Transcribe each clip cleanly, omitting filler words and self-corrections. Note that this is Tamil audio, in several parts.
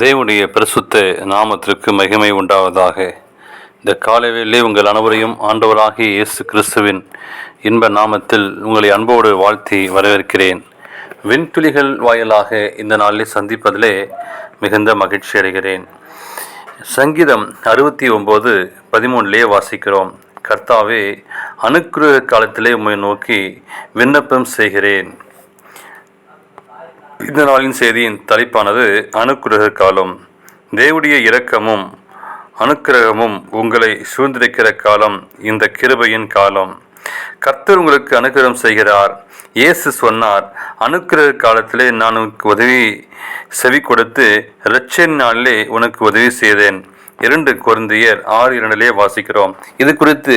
தேவனுடைய பரிசுத்த நாமத்திற்கு மகிமை உண்டாவதாக. இந்த காலையிலே உங்கள் அனைவரையும் ஆண்டவராகிய இயேசு கிறிஸ்துவின் இன்ப நாமத்தில் உங்களை அன்போடு வாழ்த்தி வரவேற்கிறேன். விண்துளிகள் வாயிலாக இந்த நாளில் சந்திப்பதிலே மிகுந்த மகிழ்ச்சி அடைகிறேன். சங்கீதம் 69:13 வாசிக்கிறோம். கர்த்தாவே, அனுக்கிரக காலத்திலே உம்மை நோக்கி விண்ணப்பம் செய்கிறேன். இந்த நாளின் செய்தியின் தலைப்பானது அனுக்கிரக காலம். தேவனுடைய இரக்கமும் அனுக்கிரகமும் உங்களை சூழ்ந்திருக்கிற காலம் இந்த கிருபையின் காலம். கர்த்தர் உங்களுக்கு அனுக்கிரகம் செய்கிறார். இயேசு சொன்னார், அனுக்கிரக காலத்திலே நான் உனக்கு உதவி செவி கொடுத்து இரட்சணின் நாளிலே உனக்கு உதவி செய்தேன். 2 கொரிந்தியர் 6:2 வாசிக்கிறோம். இது குறித்து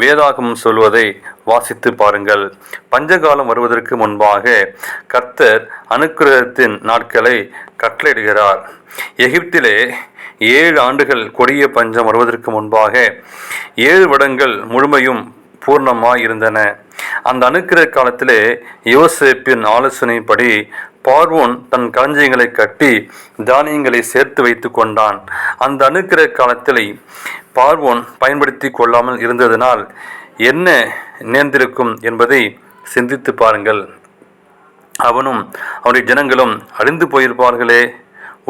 வேதாகமம் சொல்வதை வாசித்து பாருங்கள். பஞ்சகாலம் வருவதற்கு முன்பாக கர்த்தர் அனுக்கிரகத்தின் நாட்களை கட்டளையிடுகிறார். எகிப்திலே 7 ஆண்டுகள் கொடிய பஞ்சம் வருவதற்கு முன்பாக 7 வருடங்கள் முழுமையும் பூர்ணமாய் இருந்தன. அந்த அனுக்கிரக காலத்திலே யோசேப்பின் ஆலோசனைப்படி பார்வோன் தன் களஞ்சியங்களை கட்டி தானியங்களை சேர்த்து வைத்து கொண்டான். அந்த அனுக்கிரக காலத்தில் பார்வோன் பயன்படுத்தி கொள்ளாமல் இருந்ததனால் என்ன நேர்ந்திருக்கும் என்பதை சிந்தித்து பாருங்கள். அவனும் அவனுடைய ஜனங்களும் அழிந்து போயிருப்பார்களே.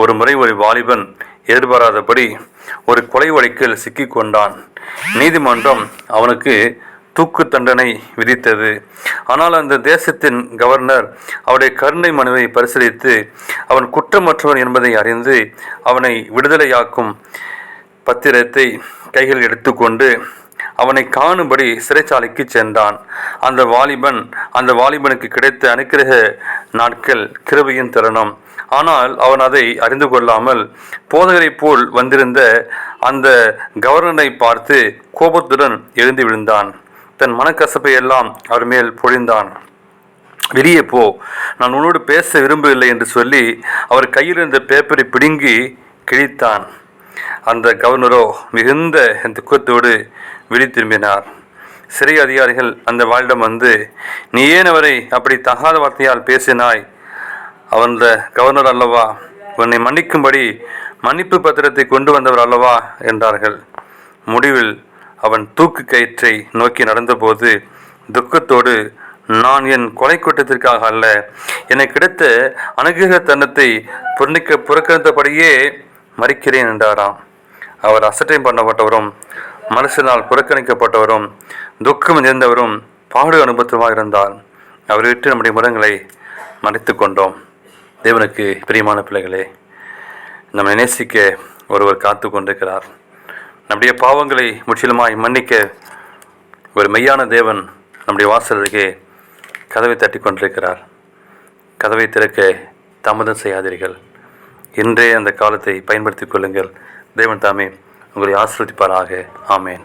ஒரு முறை ஒரு வாலிபன் எதிர்பாராதபடி ஒரு கொலை வழக்கில் சிக்கி கொண்டான். நீதிமன்றம் அவனுக்கு தூக்கு தண்டனை விதித்தது. ஆனால் அந்த தேசத்தின் கவர்னர் அவருடைய கருணை மனுவை பரிசீலித்து அவன் குற்றமற்றவன் என்பதை அறிந்து அவனை விடுதலையாக்கும் பத்திரத்தை கையில் எடுத்துக்கொண்டு அவனை காணும்படி சிறைச்சாலைக்கு சென்றான். அந்த வாலிபனுக்கு கிடைத்த அனுக்கிரக நாட்கள் கிருபையின் தருணம். ஆனால் அவன் அதை அறிந்து கொள்ளாமல் போதகரை போல் வந்திருந்த அந்த கவர்னரை பார்த்து கோபத்துடன் எழுந்து விழுந்தான். தன் மனக்கசப்பை எல்லாம் அவர் மேல் பொழிந்தான். வெளியே போ, நான் உன்னோடு பேச விரும்பவில்லை என்று சொல்லி அவர் கையில் இருந்த பேப்பரை பிடுங்கி கிழித்தான். அந்த கவர்னரோ மிகுந்த துக்கத்தோடு வெளி திரும்பினார். சிறை அதிகாரிகள் அந்த வாளிடம் வந்து, நீ ஏன் அவரை அப்படி தகாத வார்த்தையால் பேசினாய்? அவன் கவர்னர் அல்லவா? உன்னை மன்னிக்கும்படி மன்னிப்பு பத்திரத்தை கொண்டு வந்தவர் அல்லவா என்றார்கள். முடிவில் அவன் தூக்கு கயிற்றை நோக்கி நடந்தபோது துக்கத்தோடு, நான் என் கொலை குற்றத்திற்காக அல்ல, எனக்கு கிடைத்த அனுகிரக தண்டத்தை புறக்கணித்தபடியே மறிக்கிறேன் என்றாராம். அவர் அசட்டை பண்ணப்பட்டவரும் மனுஷனால் புறக்கணிக்கப்பட்டவரும் துக்கம் நிறைந்தவரும் பாடு அனுபவமாக இருந்தார். அவரை விட்டு நம்முடைய முறங்களை மறைத்து கொண்டோம். தேவனுக்கு பிரியமான பிள்ளைகளே, நம்மை நேசிக்க ஒருவர் காத்து கொண்டிருக்கிறார். நம்முடைய பாவங்களை முற்றிலுமாய் மன்னிக்க ஒரு மெய்யான தேவன் நம்முடைய வாசல் அருகே கதவை தட்டி கொண்டிருக்கிறார். கதவை திறக்க தாமதம் செய்யாதீர்கள். இன்றே அந்த காலத்தை பயன்படுத்திக் கொள்ளுங்கள். தேவன் தாமே உங்களை ஆசீர்வதிப்பாராக. ஆமேன்.